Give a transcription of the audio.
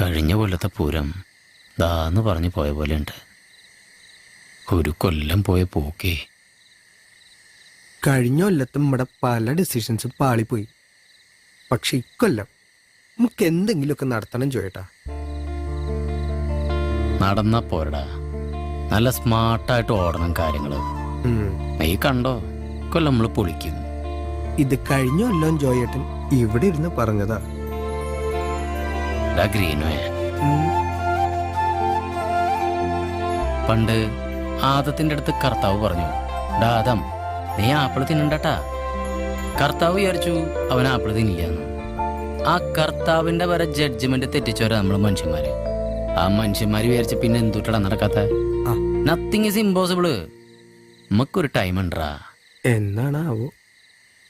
കഴിഞ്ഞ കൊല്ലത്തെ പൂരം ദാന്ന് പറഞ്ഞു പോയ പോലെ ഉണ്ട്. ഒരു കൊല്ലം പോയ പോക്കേ. കഴിഞ്ഞ കൊല്ലത്തും നമ്മുടെ പല ഡിസിഷൻസും പാളിപ്പോയി. പക്ഷെ ഇക്കൊല്ലം നമുക്ക് എന്തെങ്കിലുമൊക്കെ നടത്തണം ചോയേട്ടാ. നടന്നാ പോരടാ, നല്ല സ്മാർട്ടായിട്ട് ഓടണം കാര്യങ്ങള്. നീ കണ്ടോ, കൊല്ലം നമ്മള് പൊളിക്കും. ഇത് കഴിഞ്ഞ കൊല്ലം ജോയേട്ടൻ ഇവിടെ ഇരുന്ന് പറഞ്ഞതാ. ഗ്രീനോയ പണ്ട് ആദത്തിന്റെ അടുത്ത് കർത്താവ് പറഞ്ഞു, ആദം നീ ആപ്പിള് തിന്നണ്ടട്ടാ. കർത്താവ് വിചാരിച്ചു അവൻ ആപ്പിള് തിന്നില്ലാന്ന്. ആ കർത്താവിന്റെ വരെ ജഡ്ജ്മെന്റ് തെറ്റിച്ചോരാ നമ്മള് മനുഷ്യന്മാര്. ആ മനുഷ്യന്മാര് വിചാരിച്ച പിന്നെ എന്തുട്ടടാ നടക്കാത്ത? Nothing is impossible. നമുക്കൊരു ടൈം ഉണ്ടാ. എന്നാണാവോ?